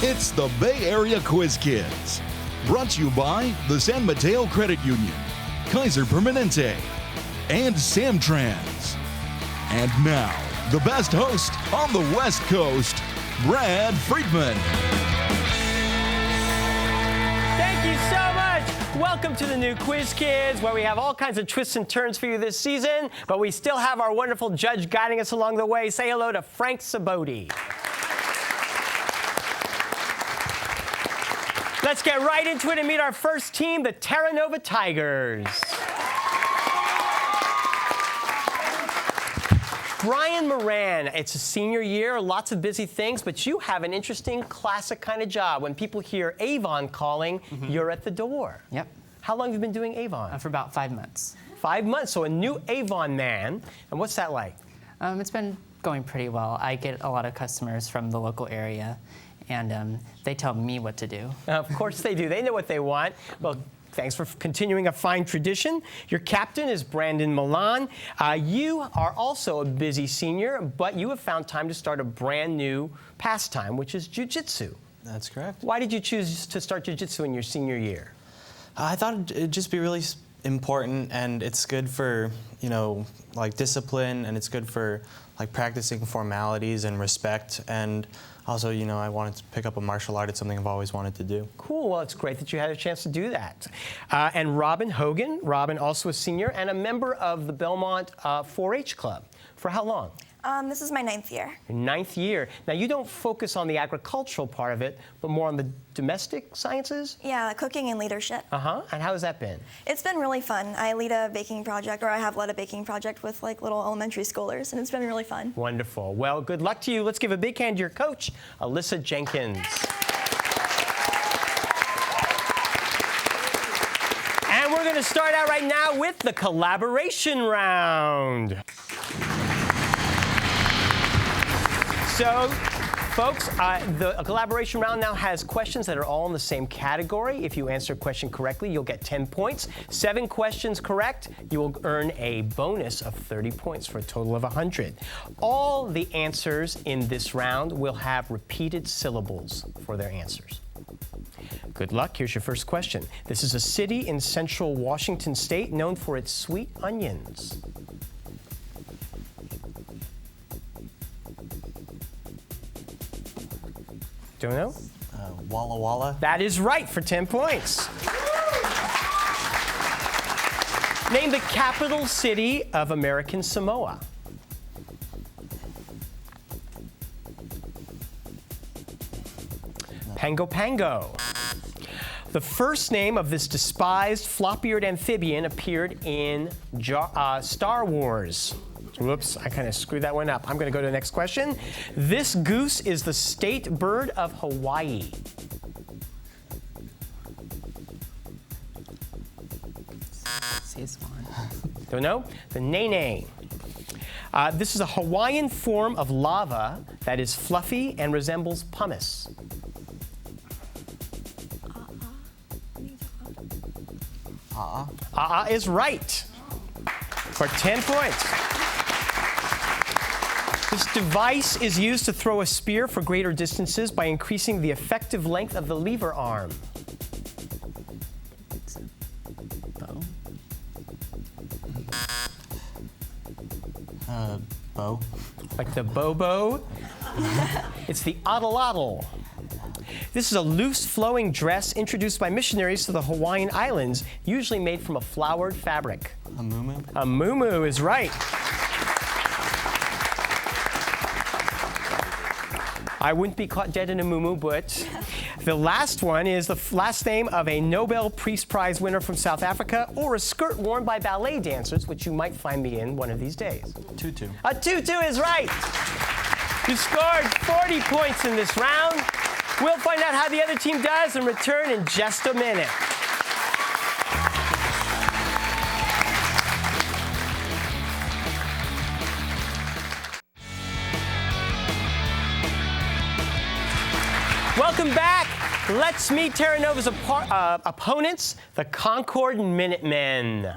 It's the Bay Area Quiz Kids. Brought to you by the San Mateo Credit Union, Kaiser Permanente, and Samtrans. And now, the best host on the West Coast, Brad Friedman. Thank you so much. Welcome to the new Quiz Kids, where we have all kinds of twists and turns for you this season, but we still have our wonderful judge guiding us along the way. Say hello to Frank Saboti. Let's get right into it and meet our first team, the Terra Tigers. Brian Moran, it's a senior year, lots of busy things, but you have an interesting classic kind of job. When people hear Avon calling, you're at the door. Yep. How long have you been doing Avon? For about 5 months. 5 months, so a new Avon man. And what's that like? It's been going pretty well. I get a lot of customers from the local area, and they tell me what to do. Of course they do. They know what they want. Well, thanks for continuing a fine tradition. Your captain is Brandon Milan. You are also a busy senior, but you have found time to start a brand new pastime, which is jiu-jitsu. That's correct. Why did you choose to start jiu-jitsu in your senior year? I thought it'd just be really important, and it's good for, like discipline, and it's good for like practicing formalities and respect, and also, I wanted to pick up a martial art. It's something I've always wanted to do. Cool. Well, it's great that you had a chance to do that. And Robin Hogan. Robin, also a senior and a member of the Belmont 4-H Club. For how long? This is my 9th year. Your 9th year. Now, you don't focus on the agricultural part of it, but more on the domestic sciences? Yeah, cooking and leadership. And how has that been? It's been really fun. I lead a baking project, or I have led a baking project with like little elementary schoolers, and it's been really fun. Wonderful. Well, good luck to you. Let's give a big hand to your coach, Alyssa Jenkins. And we're going to start out right now with the collaboration round. So, folks, the collaboration round now has questions that are all in the same category. If you answer a question correctly, you'll get 10 points. 7 questions correct, you will earn a bonus of 30 points for a total of 100. All the answers in this round will have repeated syllables for their answers. Good luck. Here's your first question. This is a city in central Washington state known for its sweet onions. Don't know? Walla Walla. That is right for 10 points. Name the capital city of American Samoa. Pango Pango. The first name of this despised flop-eared amphibian appeared in Star Wars. Whoops, I kind of screwed that one up. I'm going to go to the next question. This goose is the state bird of Hawaii. Don't know? The nene. This is a Hawaiian form of lava that is fluffy and resembles pumice. Is right for 10 points. This device is used to throw a spear for greater distances by increasing the effective length of the lever arm. Bow. Like the bobo? It's the oddle. This is a loose flowing dress introduced by missionaries to the Hawaiian Islands, usually made from a flowered fabric. A muumuu? A muumuu is right. I wouldn't be caught dead in a muumuu, but the last one is the last name of a Nobel Peace Prize winner from South Africa, or a skirt worn by ballet dancers, which you might find me in one of these days. Tutu. A tutu is right. You scored 40 points in this round. We'll find out how the other team does and return in just a minute. Welcome back. Let's meet Terra Nova's opponents, the Concord Minutemen.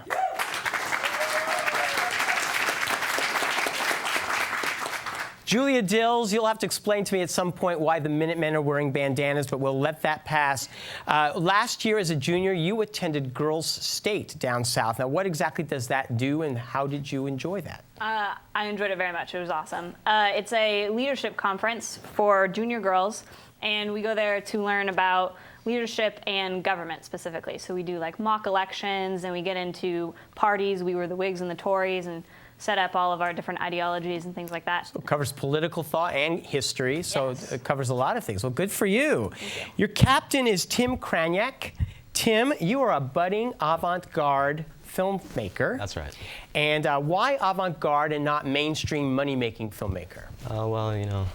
Julia Dills, you'll have to explain to me at some point why the Minutemen are wearing bandanas, but we'll let that pass. Last year as a junior, you attended Girls State down south. Now, what exactly does that do, and how did you enjoy that? I enjoyed it very much. It was awesome. It's a leadership conference for junior girls, and we go there to learn about leadership and government specifically. So we do like mock elections, and we get into parties. We were the Whigs and the Tories, and set up all of our different ideologies and things like that. So it covers political thought and history, so Yes. it covers a lot of things. Well, good for you. Your captain is Tim Kraniak. Tim, you are a budding avant-garde filmmaker. That's right. And why avant-garde and not mainstream money-making filmmaker? Well, you know,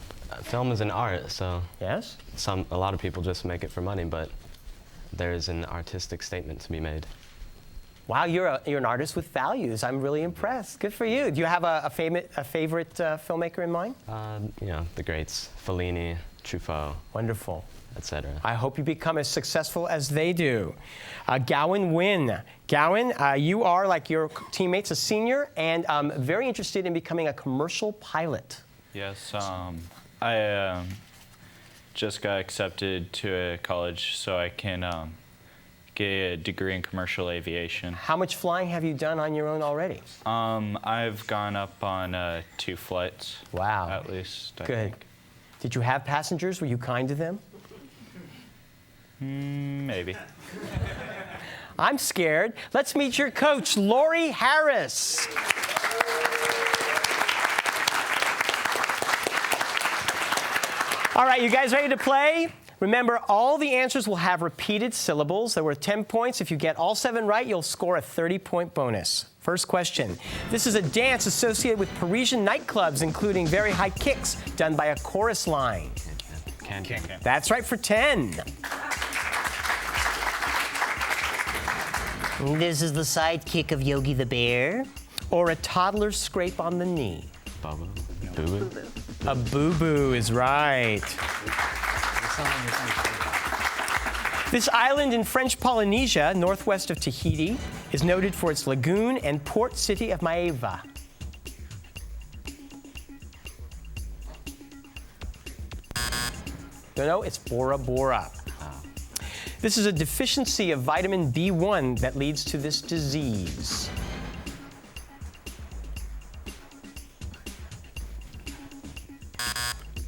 film is an art, so Yes? a lot of people just make it for money, but there's an artistic statement to be made. Wow, you're an artist with values. I'm really impressed. Good for you. Do you have a favorite filmmaker in mind? You know, the greats, Fellini, Truffaut, Wonderful. etc. I hope you become as successful as they do. Gowan Wynn. Gowan, you are, like your teammates, a senior and very interested in becoming a commercial pilot. Yes, I just got accepted to a college so I can get a degree in commercial aviation. How much flying have you done on your own already? I've gone up on 2 flights. Wow. At least, I Good. think. Did you have passengers? Were you kind to them? Maybe. I'm scared. Let's meet your coach, Lori Harris. All right, you guys ready to play? Remember, all the answers will have repeated syllables. They're worth 10 points. If you get all 7 right, you'll score a 30-point bonus. First question. This is a dance associated with Parisian nightclubs, including very high kicks done by a chorus line. Can. That's right for 10. This is the sidekick of Yogi the Bear. Or a toddler scrape on the knee. Bubba, Boo-Boo. A boo-boo is right. This island in French Polynesia, northwest of Tahiti, is noted for its lagoon and port city of Maeva. No, it's Bora Bora. This is a deficiency of vitamin B1 that leads to this disease.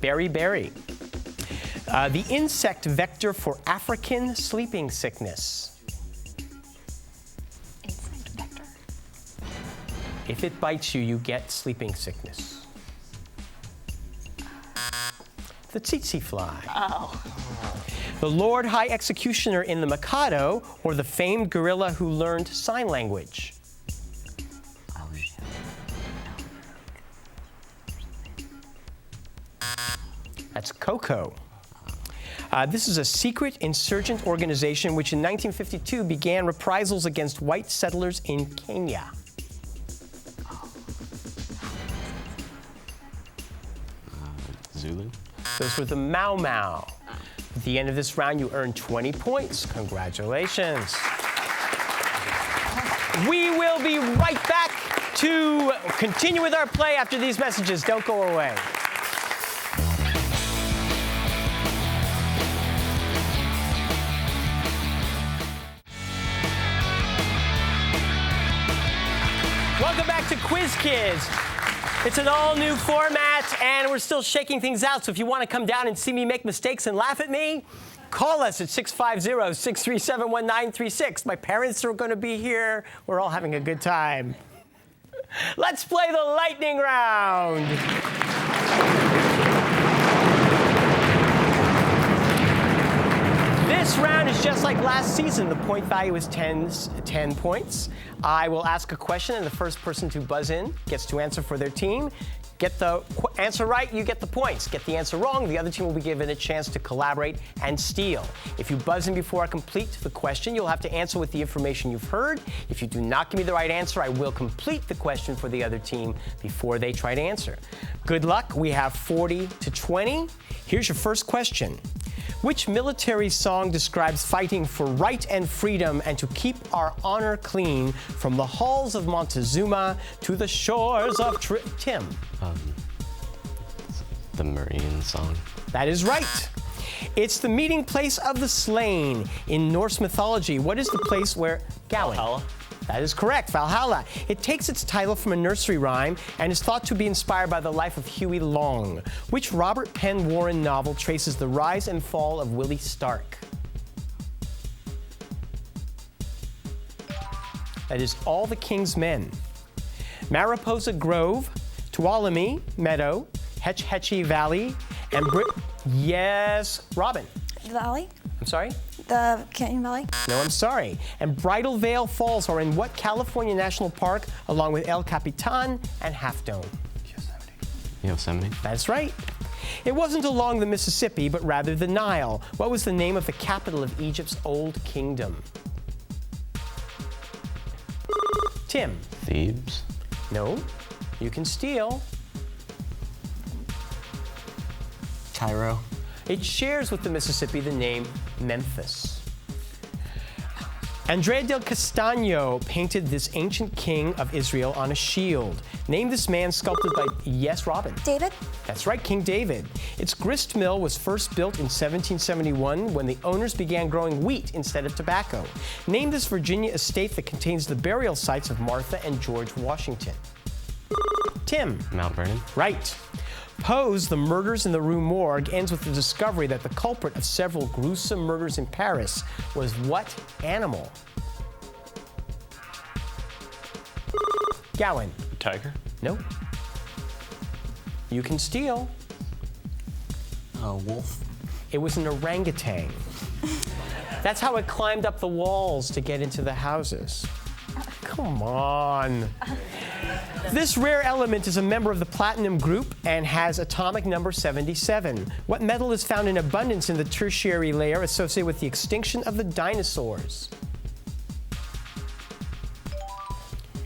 Beriberi. The insect vector for African sleeping sickness. Insect vector. If it bites you, you get sleeping sickness. The tsetse fly. Oh. The Lord High Executioner in the Mikado, or the famed gorilla who learned sign language. That's Coco. This is a secret insurgent organization which in 1952 began reprisals against white settlers in Kenya. Zulu. Those were the Mau Mau. At the end of this round, you earned 20 points. Congratulations. We will be right back to continue with our play after these messages. Don't go away. Welcome back to Quiz Kids. It's an all-new format, and we're still shaking things out, so if you want to come down and see me make mistakes and laugh at me, call us at 650-637-1936. My parents are going to be here. We're all having a good time. Let's play the lightning round. This round is just like last season. The point value is 10 points. I will ask a question, and the first person to buzz in gets to answer for their team. Get the answer right, you get the points. Get the answer wrong, the other team will be given a chance to collaborate and steal. If you buzz in before I complete the question, you'll have to answer with the information you've heard. If you do not give me the right answer, I will complete the question for the other team before they try to answer. Good luck. We have 40 to 20. Here's your first question. Which military song describes fighting for right and freedom and to keep our honor clean from the halls of Montezuma to the shores of Tim? The Marine song. That is right. It's the meeting place of the slain. In Norse mythology, what is the place where Gowan? Valhalla. That is correct, Valhalla. It takes its title from a nursery rhyme and is thought to be inspired by the life of Huey Long. Which Robert Penn Warren novel traces the rise and fall of Willie Stark? That is All the King's Men. Mariposa Grove, Tuolumne Meadow, Hetch Hetchy Valley, and yes, Robin. The Valley? I'm sorry? The Canyon Valley? No, I'm sorry. And Bridal Veil Falls are in what California National Park, along with El Capitan and Half Dome? Yosemite. That's right. It wasn't along the Mississippi, but rather the Nile. What was the name of the capital of Egypt's Old Kingdom? Tim. Thebes. No. You can steal. Cairo. It shares with the Mississippi the name Memphis. Andrea del Castagno painted this ancient king of Israel on a shield. Name this man sculpted by, yes, Robin. David? That's right, King David. Its grist mill was first built in 1771 when the owners began growing wheat instead of tobacco. Name this Virginia estate that contains the burial sites of Martha and George Washington. Tim. Mount Vernon. Right. Poe's The Murders in the Rue Morgue ends with the discovery that the culprit of several gruesome murders in Paris was what animal? Gowan. Tiger. Nope. You can steal. A wolf. It was an orangutan. That's how it climbed up the walls to get into the houses. Come on. This rare element is a member of the platinum group and has atomic number 77. What metal is found in abundance in the tertiary layer associated with the extinction of the dinosaurs?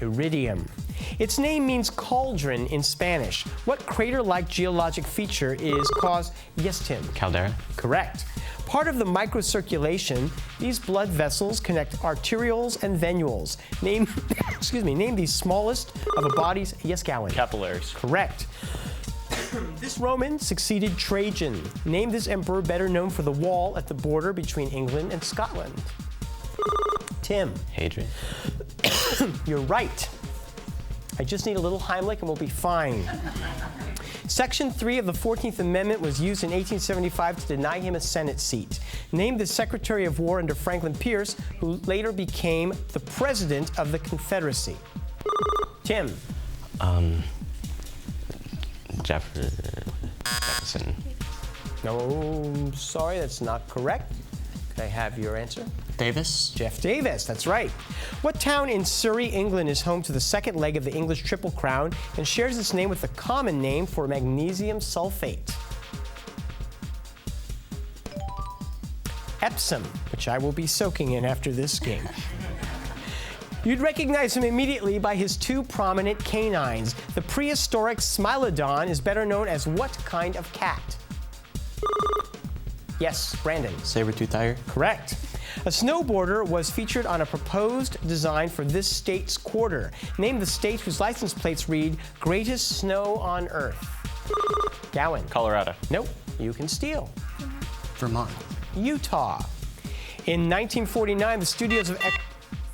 Iridium. Its name means cauldron in Spanish. What crater-like geologic feature is caused? Yes, Tim. Caldera. Correct. Part of the microcirculation, these blood vessels connect arterioles and venules. Name, name the smallest of a body's, yes, Gowan. Capillaries. Correct. This Roman succeeded Trajan. Name this emperor better known for the wall at the border between England and Scotland. Tim. Hadrian. You're right. I just need a little Heimlich and we'll be fine. Section 3 of the 14th Amendment was used in 1875 to deny him a Senate seat. Name the Secretary of War under Franklin Pierce, who later became the President of the Confederacy. Tim. Jefferson. No, sorry, that's not correct. Could I have your answer? Davis. Jeff Davis, that's right. What town in Surrey, England is home to the second leg of the English Triple Crown and shares its name with the common name for magnesium sulfate? Epsom, which I will be soaking in after this game. You'd recognize him immediately by his two prominent canines. The prehistoric Smilodon is better known as what kind of cat? Yes, Brandon. Saber-tooth tiger. Correct. A snowboarder was featured on a proposed design for this state's quarter. Name the state whose license plates read, Greatest Snow on Earth. Gowan. Colorado. Nope. You can steal. Vermont. Utah. In 1949, the studios of...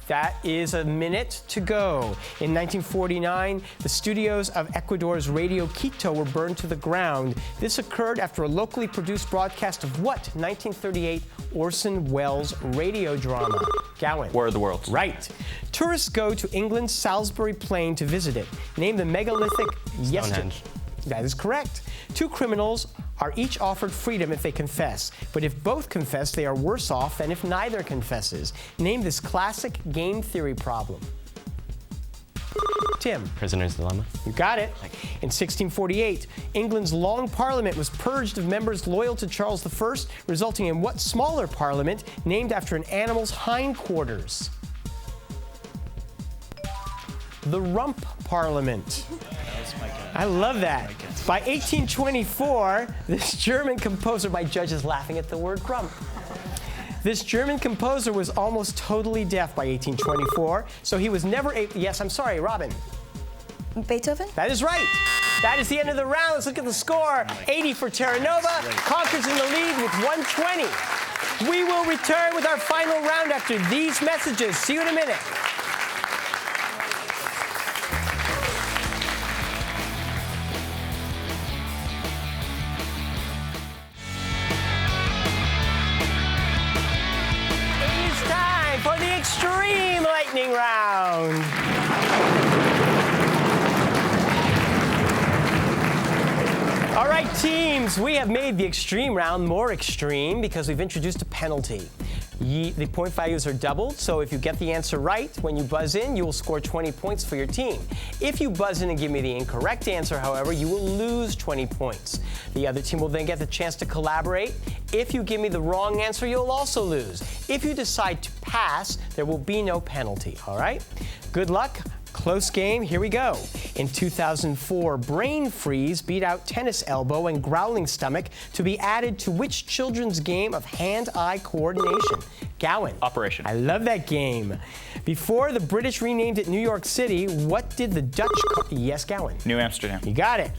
That is a minute to go. In 1949, the studios of Ecuador's Radio Quito were burned to the ground. This occurred after a locally produced broadcast of what 1938 Orson Welles radio drama? Gowan. War of the Worlds. Right. Tourists go to England's Salisbury Plain to visit it. Name the megalithic... Stonehenge. That is correct. Two criminals are each offered freedom if they confess. But if both confess, they are worse off than if neither confesses. Name this classic game theory problem. Tim. Prisoner's Dilemma. You got it. In 1648, England's Long Parliament was purged of members loyal to Charles I, resulting in what smaller parliament named after an animal's hindquarters? The Rump Parliament. I love that. By 1824, this German composer, my judge is laughing at the word rump. This German composer was almost totally deaf by 1824, so he was never able, yes, I'm sorry, Robin. Beethoven? That is right. That is the end of the round. Let's look at the score. 80 for Terra Nova. Concord's in the lead with 120. We will return with our final round after these messages. See you in a minute. It is time for the Extreme Lightning Round. All right, teams, we have made the extreme round more extreme because we've introduced a penalty. The point values are doubled, so if you get the answer right, when you buzz in, you will score 20 points for your team. If you buzz in and give me the incorrect answer, however, you will lose 20 points. The other team will then get the chance to collaborate. If you give me the wrong answer, you'll also lose. If you decide to pass, there will be no penalty, all right? Good luck. Close game, here we go. In 2004, Brain Freeze beat out Tennis Elbow and Growling Stomach to be added to which children's game of hand-eye coordination? Gowan. Operation. I love that game. Before the British renamed it New York City, what did the Dutch call? Yes, Gowan. New Amsterdam. You got it.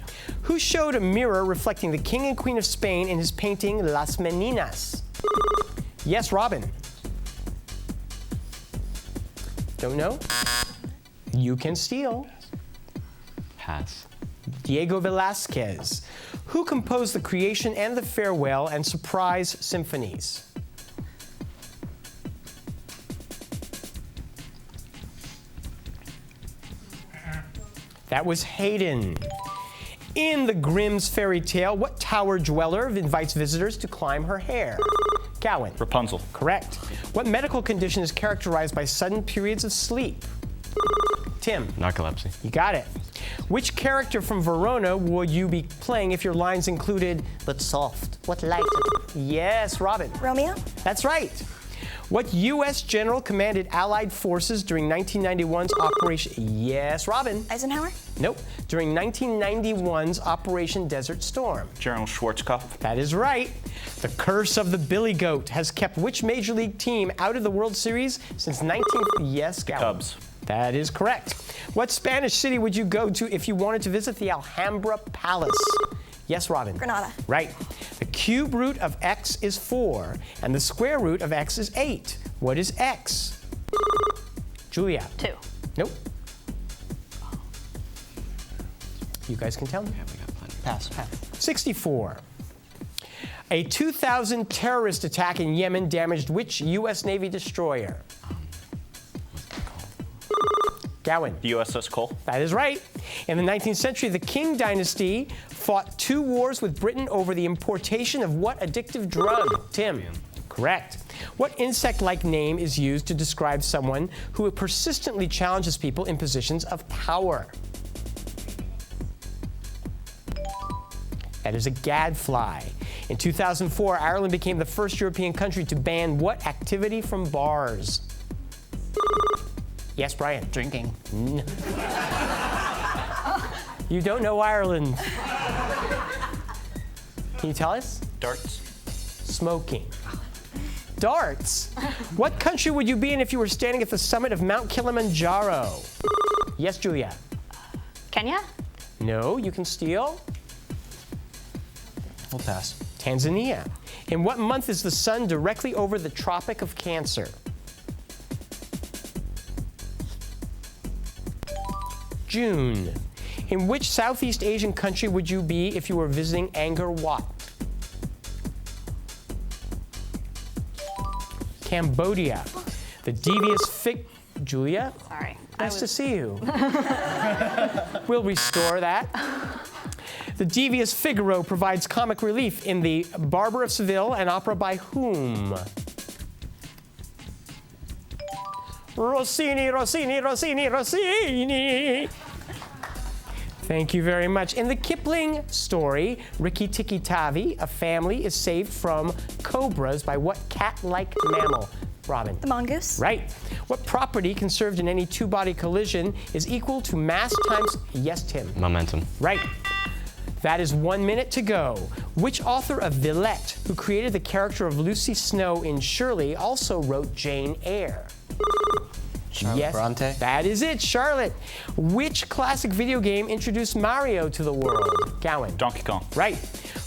Who showed a mirror reflecting the King and Queen of Spain in his painting Las Meninas? Yes, Robin. Don't know? You can steal. Pass. Diego Velázquez. Who composed the Creation and the Farewell and Surprise symphonies? That was Haydn. In the Grimm's fairy tale, what tower dweller invites visitors to climb her hair? Gowan. Rapunzel. Correct. What medical condition is characterized by sudden periods of sleep? Tim. Narcolepsy. You got it. Which character from Verona would you be playing if your lines included, but soft, what light? Yes, Robin. Romeo? That's right. What U.S. general commanded Allied forces during 1991's Operation... Yes, Robin. Eisenhower? Nope. During 1991's Operation Desert Storm. General Schwarzkopf. That is right. The curse of the Billy Goat has kept which major league team out of the World Series since 19... Yes, Gowan. Cubs. That is correct. What Spanish city would you go to if you wanted to visit the Alhambra Palace? Yes, Robin. Granada. Right. The cube root of x is 4, and the square root of x is 8. What is x? Julia. 2. Nope. You guys can tell me. Yeah, we got plenty. Pass. 64. A 2000 terrorist attack in Yemen damaged which U.S. Navy destroyer? What's it called? Gowan. The USS Cole. That is right. In the 19th century, the Qing dynasty fought 2 wars with Britain over the importation of what addictive drug? Tim. Correct. What insect-like name is used to describe someone who persistently challenges people in positions of power? That is a gadfly. In 2004, Ireland became the first European country to ban what activity from bars? Yes, Brian. Drinking. You don't know Ireland. Can you tell us? Darts. Smoking. Darts. What country would you be in if you were standing at the summit of Mount Kilimanjaro? Yes, Julia. Kenya? No, you can steal. We'll pass. Tanzania. In what month is the sun directly over the Tropic of Cancer? June. In which Southeast Asian country would you be if you were visiting Angkor Wat? Cambodia. The devious Julia? Sorry. Nice to see you. We'll restore that. The devious Figaro provides comic relief in The Barber of Seville, an opera by whom? Rossini, Rossini, Rossini, Rossini. Thank you very much. In the Kipling story, Rikki Tikki Tavi, a family is saved from cobras by what cat-like mammal? Robin. The mongoose. Right. What property conserved in any two-body collision is equal to mass times... Yes, Tim. Momentum. Right. That is 1 minute to go. Which author of Villette, who created the character of Lucy Snow in Shirley, also wrote Jane Eyre? Yes, Bronte? that is it, Charlotte. Which classic video game introduced Mario to the world? Gowan. Donkey Kong. Right.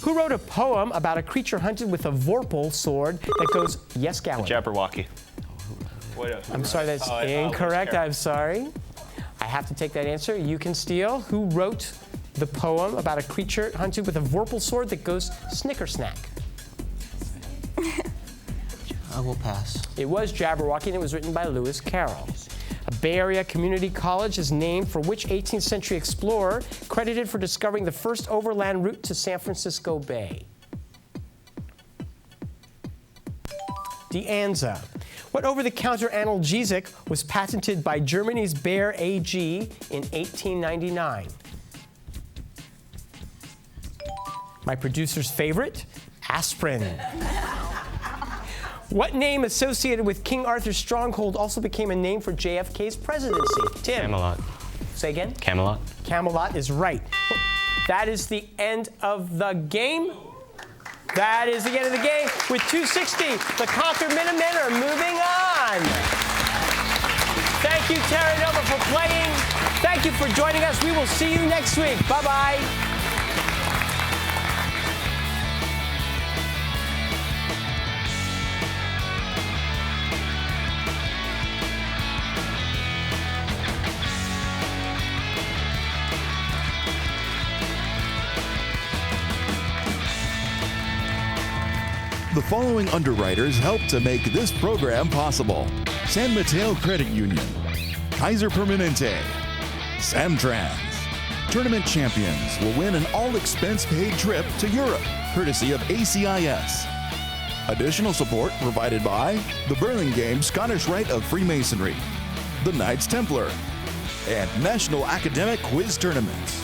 Who wrote a poem about a creature hunted with a vorpal sword that goes, yes, Gowan? Jabberwocky. I'm sorry, that's incorrect. I'm sorry. I have to take that answer. You can steal. Who wrote the poem about a creature hunted with a vorpal sword that goes snicker snack? I will pass. It was Jabberwocky, and it was written by Lewis Carroll. A Bay Area community college is named for which 18th century explorer credited for discovering the first overland route to San Francisco Bay? De Anza. What over-the-counter analgesic was patented by Germany's Bayer AG in 1899? My producer's favorite, aspirin. What name associated with King Arthur's stronghold also became a name for JFK's presidency? Tim. Camelot. Say again? Camelot. Camelot is right. That is the end of the game. That is the end of the game. With 260, the Concord Minutemen are moving on. Thank you, Terra Nova, for playing. Thank you for joining us. We will see you next week. Bye-bye. The following underwriters helped to make this program possible: San Mateo Credit Union, Kaiser Permanente, Samtrans. Tournament champions will win an all-expense-paid trip to Europe, courtesy of ACIS. Additional support provided by the Burlingame Scottish Rite of Freemasonry, the Knights Templar, and National Academic Quiz Tournaments.